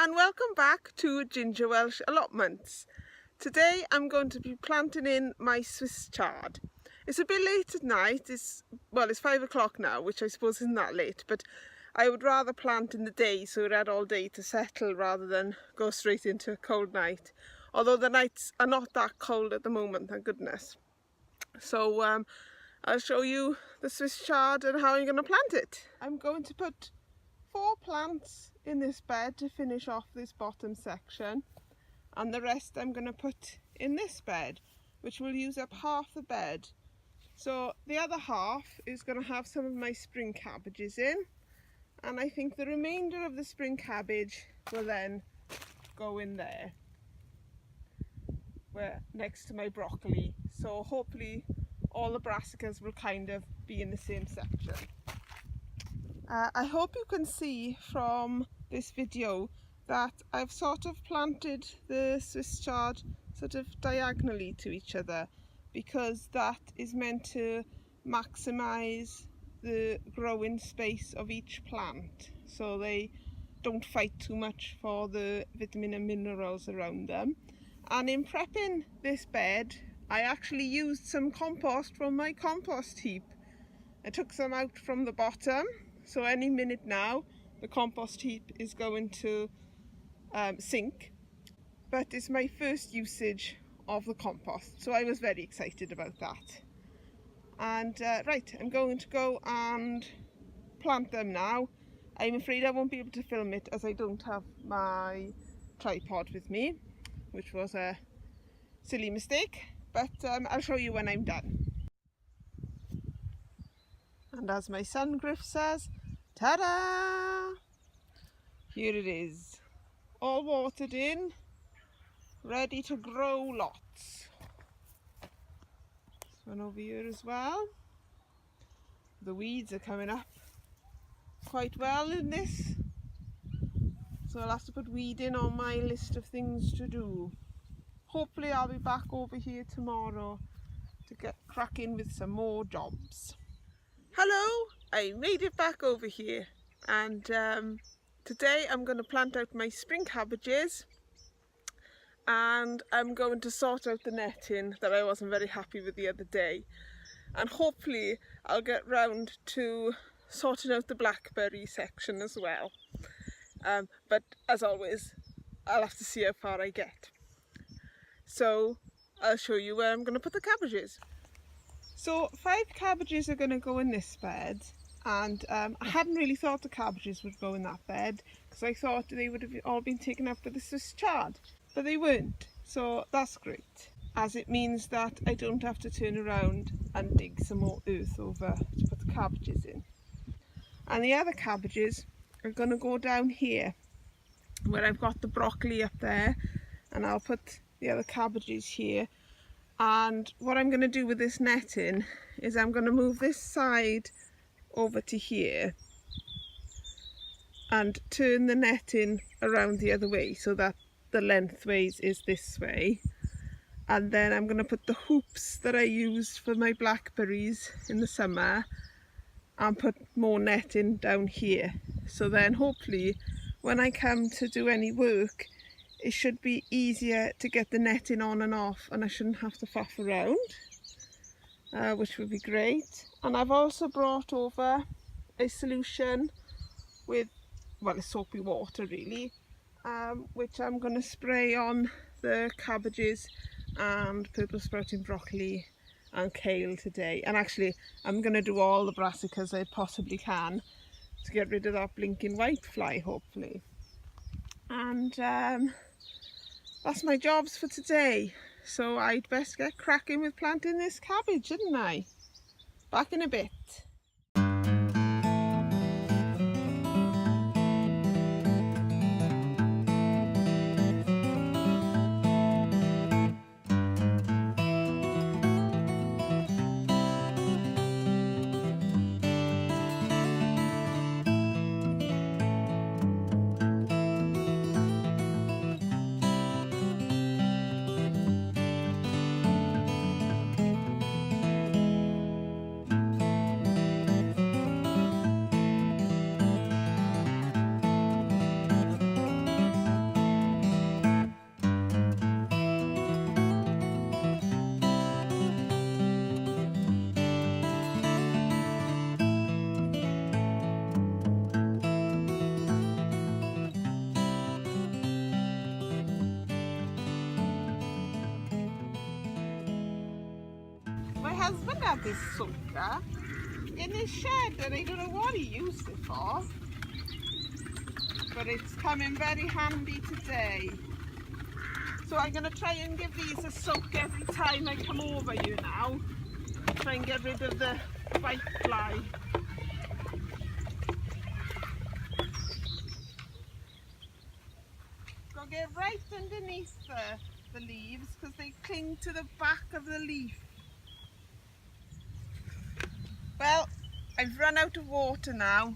and welcome back to Ginger Welsh Allotments. Today I'm going to be planting in my Swiss chard. It's a bit late at night, it's 5 o'clock now, which I suppose isn't that late, but I would rather plant in the day so it had all day to settle rather than go straight into a cold night. Although the nights are not that cold at the moment, thank goodness. So I'll show you the Swiss chard and how I'm going to plant it. I'm going to put 4 plants in this bed to finish off this bottom section, and the rest I'm going to put in this bed, which will use up half the bed. So the other half is going to have some of my spring cabbages in, and I think the remainder of the spring cabbage will then go in there where next to my broccoli. So hopefully all the brassicas will kind of be in the same section. I hope you can see from this video that I've sort of planted the Swiss chard sort of diagonally to each other, because that is meant to maximise the growing space of each plant so they don't fight too much for the vitamin and minerals around them. And in prepping this bed, I actually used some compost from my compost heap. I took some out from the bottom, so any minute now the compost heap is going to sink, but it's my first usage of the compost, so I was very excited about that. And right, I'm going to go and plant them now. I'm afraid I won't be able to film it as I don't have my tripod with me, which was a silly mistake, but I'll show you when I'm done. And as my son Griff says, ta-da! Here it is, all watered in, ready to grow lots. This one over here as well. The weeds are coming up quite well in this, so I'll have to put weeding on my list of things to do. Hopefully I'll be back over here tomorrow to get cracking with some more jobs. Hello, I made it back over here, and today I'm going to plant out my spring cabbages, and I'm going to sort out the netting that I wasn't very happy with the other day, and hopefully I'll get round to sorting out the blackberry section as well. But as always, I'll have to see how far I get. So I'll show you where I'm going to put the cabbages. So 5 cabbages are going to go in this bed, and I hadn't really thought the cabbages would go in that bed because I thought they would have all been taken up for the Swiss chard, but they weren't, so that's great, as it means that I don't have to turn around and dig some more earth over to put the cabbages in. And the other cabbages are going to go down here where I've got the broccoli up there, and I'll put the other cabbages here. And what I'm going to do with this netting is I'm going to move this side over to here and turn the netting around the other way so that the lengthways is this way. And then I'm going to put the hoops that I used for my blackberries in the summer and put more netting down here. So then hopefully when I come to do any work, it should be easier to get the netting on and off, and I shouldn't have to faff around, which would be great. And I've also brought over a solution with, well, it's soapy water really, which I'm going to spray on the cabbages and purple sprouting broccoli and kale today. And actually I'm going to do all the brassicas I possibly can to get rid of that blinking whitefly, hopefully. And that's my jobs for today, so I'd best get cracking with planting this cabbage, shouldn't I? Back in a bit. husband had this soaker in his shed and I don't know what he used it for, but it's come in very handy today. So I'm going to try and give these a soak every time I come over here now. Try and get rid of the whitefly. Got to get right underneath the leaves because they cling to the back of the leaf. Well, I've run out of water now,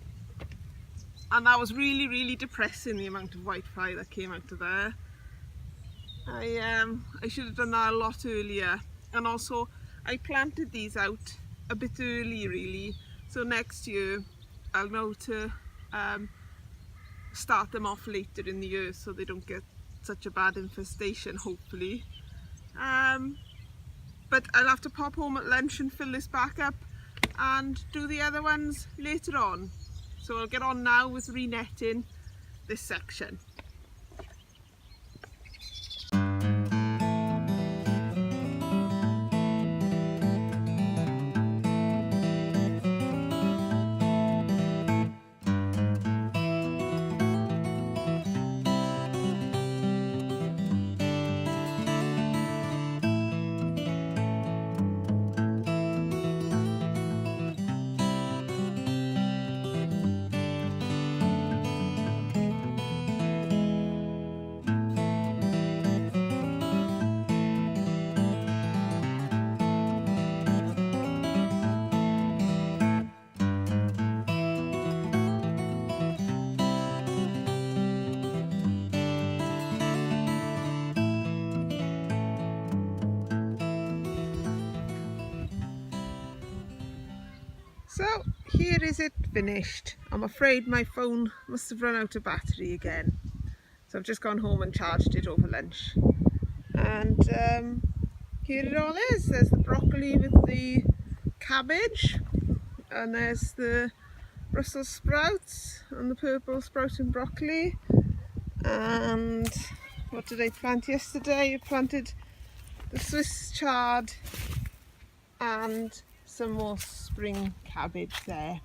and that was really depressing, the amount of whitefly that came out of there. I should have done that a lot earlier, and also I planted these out a bit early really, so next year I'll know to start them off later in the year so they don't get such a bad infestation, hopefully. But I'll have to pop home at lunch and fill this back up and do the other ones later on. So I'll get on now with re-netting this section. So here is it finished. I'm afraid my phone must have run out of battery again. So I've just gone home and charged it over lunch. And here it all is. There's the broccoli with the cabbage, and there's the Brussels sprouts and the purple sprouting broccoli. And what did I plant yesterday? I planted the Swiss chard and some more spring cabbage there.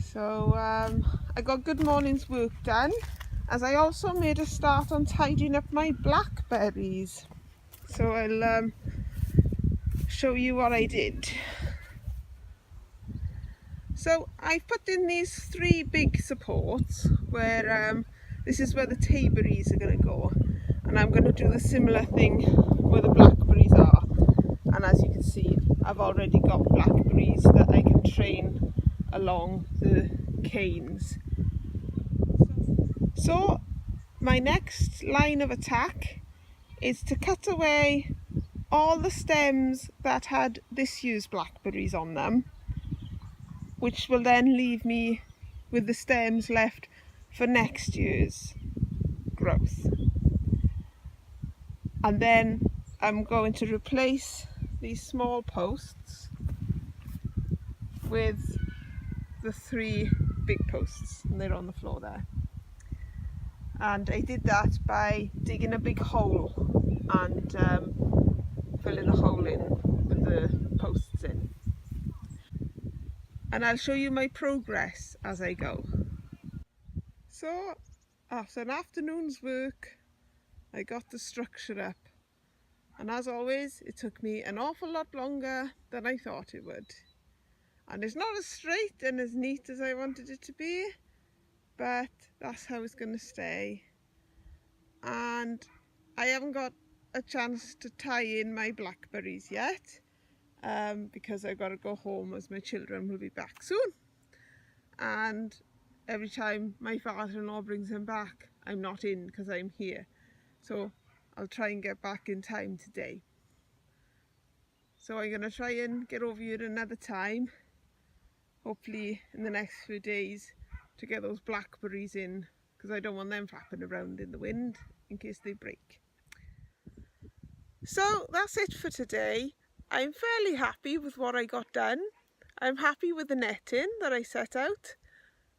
So I got good morning's work done, as I also made a start on tidying up my blackberries. So I'll show you what I did. So I've put in these 3 big supports where this is where the tayberries are going to go, and I'm going to do the similar thing where the blackberries are. And as you can see, I've already got blackberries that I can train along the canes. So my next line of attack is to cut away all the stems that had this year's blackberries on them, which will then leave me with the stems left for next year's growth. And then I'm going to replace these small posts with the 3 big posts, and they're on the floor there. And I did that by digging a big hole and filling the hole in with the posts in. And I'll show you my progress as I go. So after an afternoon's work, I got the structure up. And as always, it took me an awful lot longer than I thought it would. And it's not as straight and as neat as I wanted it to be, but that's how it's going to stay. And I haven't got a chance to tie in my blackberries yet, because I've got to go home, as my children will be back soon. And every time my father-in-law brings them back, I'm not in because I'm here. So I'll try and get back in time today. So I'm going to try and get over here another time, hopefully in the next few days, to get those blackberries in, because I don't want them flapping around in the wind in case they break. So that's it for today. I'm fairly happy with what I got done. I'm happy with the netting that I set out,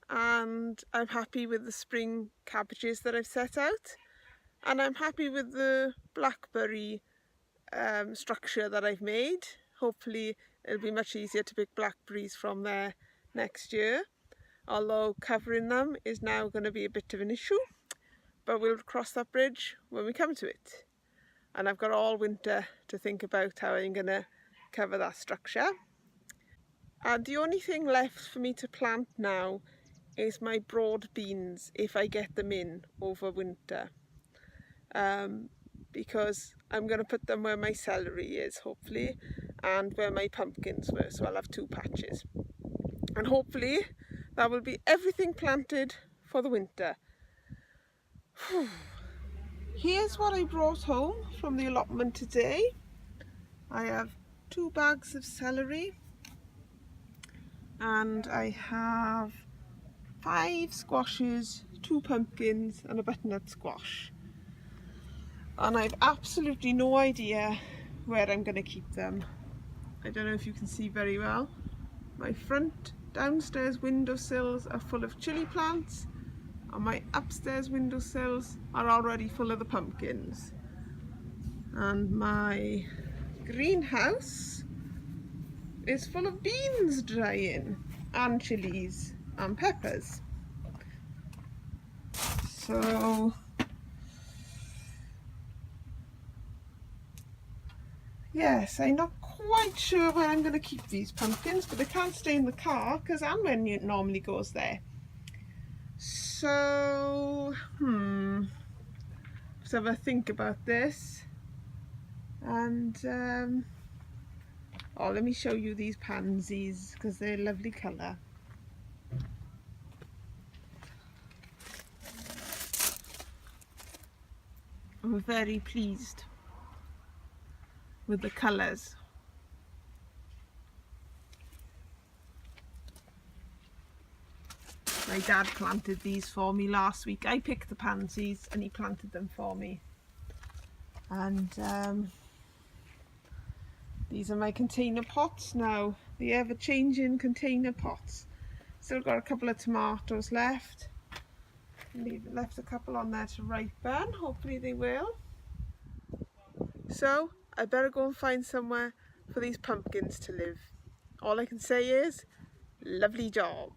and I'm happy with the spring cabbages that I've set out, and I'm happy with the blackberry structure that I've made. hopefully it'll be much easier to pick blackberries from there next year, although covering them is now going to be a bit of an issue, but we'll cross that bridge when we come to it. And I've got all winter to think about how I'm going to cover that structure. And the only thing left for me to plant now is my broad beans, if I get them in over winter. Because I'm going to put them where my celery is, hopefully, and where my pumpkins were, so I'll have 2 patches. And hopefully that will be everything planted for the winter. Here's what I brought home from the allotment today. I have 2 bags of celery, and I have 5 squashes, 2 pumpkins and a butternut squash. And I've absolutely no idea where I'm going to keep them. I don't know if you can see very well. My front downstairs windowsills are full of chilli plants, and my upstairs windowsills are already full of the pumpkins. And my greenhouse is full of beans drying, and chilies and peppers. So yes, I'm not quite sure where I'm going to keep these pumpkins, but they can't stay in the car because Anwen normally goes there. So, let's have a think about this. And, oh, let me show you these pansies because they're a lovely colour. I'm very pleased with the colours. My dad planted these for me last week. I picked the pansies and he planted them for me. And these are my container pots now, the ever-changing container pots. Still got a couple of tomatoes left. Left a couple on there to ripen, hopefully they will. So I better go and find somewhere for these pumpkins to live. All I can say is, lovely job.